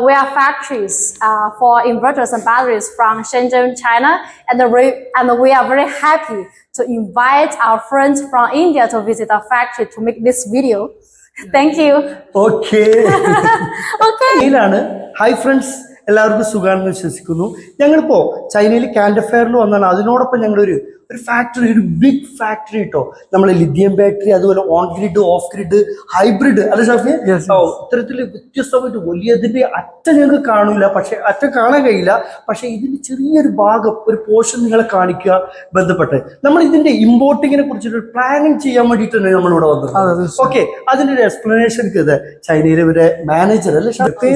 we have factories for inverters and batteries from Shenzhen, China, and we are very happy to invite our friends from India to visit our factory to make this video. Thank you. Okay. Hi friends. എല്ലാവർക്കും സുഖാണെന്ന് വിശ്വസിക്കുന്നു. ഞങ്ങളിപ്പോ ചൈനയിൽ കാൻഡ ഫെയറിൽ വന്നാണ്. അതിനോടൊപ്പം ഞങ്ങളൊരു factory, ഒരു big factory കേട്ടോ. നമ്മളെ ലിഥിയം ബാറ്ററി, അതുപോലെ on grid, off grid, hybrid, അല്ലെ ഷാഫി? ഇത്തരത്തില് വ്യത്യസ്തമായിട്ട് വലിയതിന്റെ അറ്റ ഞങ്ങൾക്ക് കാണില്ല, പക്ഷെ അറ്റ കാണാൻ കഴിയില്ല. പക്ഷെ ഇതിന്റെ ചെറിയൊരു ഭാഗം, ഒരു പോർഷൻ നിങ്ങളെ കാണിക്കുക ബന്ധപ്പെട്ട് നമ്മൾ ഇതിന്റെ ഇമ്പോർട്ടിങ്ങിനെ കുറിച്ചിട്ട് പ്ലാനിങ് ചെയ്യാൻ വേണ്ടിയിട്ടാണ് നമ്മളിവിടെ വന്നത്. ഓക്കെ, അതിന്റെ ഒരു എക്സ്പ്ലനേഷൻ ഇത് ചൈനയിലെ ഒരു മാനേജർ അല്ലെ Shafi?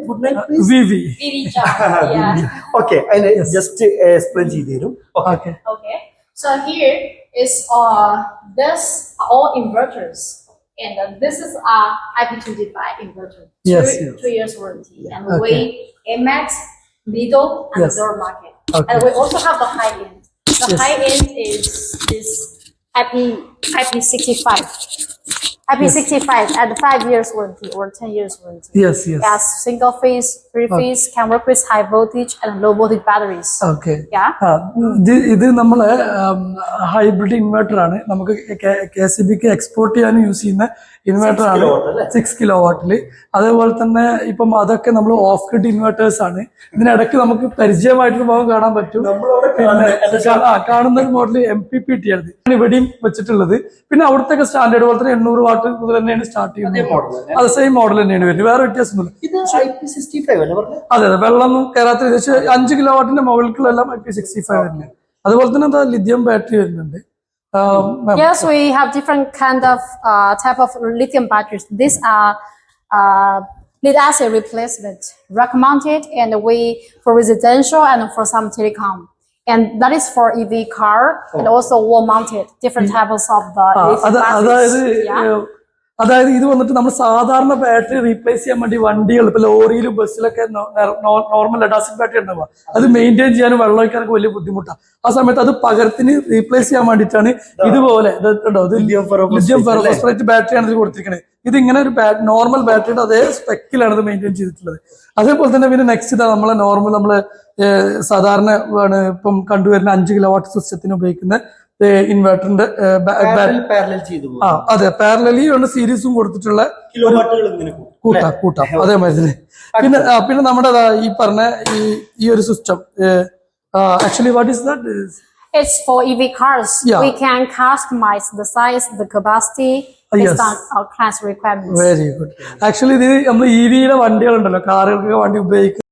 Good night. Okay, and just explain ചെയ്തു. Okay. So here is this all inverters, and this is IP25 inverter. Yes. 2 years warranty, and we AMAX, middle, and lower market. And we also have the high end. The high end is IP65. IP65 and 5 years warranty or 10 years warranty. Yes. As single phase, three phase, can work with high voltage and low voltage batteries. Okay. Yeah. ഇത് നമ്മള് hybrid inverter ആണ്. നമുക്ക് KCBക്ക് export ചെയ്യാൻ use ചെയ്യുന്ന inverter ആണ്. 6 കിലോവാട്ടില്. അതേപോലെ തന്നെ ഇപ്പം അതൊക്കെ നമ്മൾ ഓഫ് ഗ്രിഡ് ഇൻവെർട്ടേഴ്സ് ആണ്. ഇതിനിടയ്ക്ക് നമുക്ക് പരിചയമായിട്ടുള്ള ഭാഗം കാണാൻ പറ്റും. കാണുന്ന മോഡൽ MPPT ആണ് ഇവിടെയും വെച്ചിട്ടുള്ളത്. പിന്നെ അവിടുത്തെ സ്റ്റാൻഡേർഡ് പോലെ തന്നെ 800 വാട്ട് മുതൽ തന്നെയാണ് സ്റ്റാർട്ട് ചെയ്യുന്നത്. അത് സെയിം മോഡൽ തന്നെയാണ് വരുന്നത്, വേറെ വ്യത്യാസമൊന്നുമില്ല. അതെ, വെള്ളമൊന്നും കയറാത്ത 5 കിലോ വാട്ടിന്റെ മുകളിലേക്കുള്ളതെല്ലാം IP65 വരുന്നത്. അതുപോലെ തന്നെ എന്താ ലിഥിയം ബാറ്ററി വരുന്നുണ്ട്. Yes, we have different kind of type of lithium batteries. These are lead acid replacement, rack mounted, and we for residential and for some telecom. And that is for EV car and also wall mounted, different types of the batteries. അതായത് ഇത് വന്നിട്ട് നമ്മൾ സാധാരണ battery replace ചെയ്യാൻ വേണ്ടി വണ്ടികൾ ഇപ്പൊ ലോറിയിലും ബസ്സിലൊക്കെ നോർമൽ ലെഡ്-ആസിഡ് ബാറ്ററി ഉണ്ടാവുക, അത് മെയിൻറ്റെയിൻ ചെയ്യാനും വെള്ളം ഒഴിക്കാനൊക്കെ വലിയ ബുദ്ധിമുട്ടാണ്. ആ സമയത്ത് അത് പകരത്തിന് റീപ്ലേസ് ചെയ്യാൻ വേണ്ടിയിട്ടാണ് ഇതുപോലെ ലിഥിയം ഫെറോഫോസ്ഫേറ്റ് ബാറ്ററിയാണ് ഇത് കൊടുത്തിരിക്കുന്നത്. ഇത് ഇങ്ങനെ ഒരു നോർമൽ ബാറ്ററിയുടെ അതേ സ്പെക്കിലാണ് ഇത് മെയിൻറ്റെയിൻ ചെയ്തിട്ടുള്ളത്. അതേപോലെ തന്നെ പിന്നെ നെക്സ്റ്റ് ഇതാ നമ്മളെ നോർമൽ നമ്മള് സാധാരണ ഇപ്പം കണ്ടുവരുന്ന 5 കിലോ വാട്ട് സിസ്റ്റത്തിന് ഉപയോഗിക്കുന്ന ഇൻവെർട്ടറിന്റെ അതെ, പാരലലി ഉണ്ട് സീരീസും കൊടുത്തിട്ടുള്ള കൂട്ടാം അതേമാതിരി. പിന്നെ നമ്മുടെ ഈ പറഞ്ഞ ഈ ഒരു system actually what is that? It's for EV cars. We can customize the size, the capacity based on our client's requirements. Very good. Actually, ഇത് നമ്മൾ EV-യുടെ വണ്ടികളുണ്ടല്ലോ, കാറുകൾക്ക് വണ്ടി ഉപയോഗിക്കുന്നത്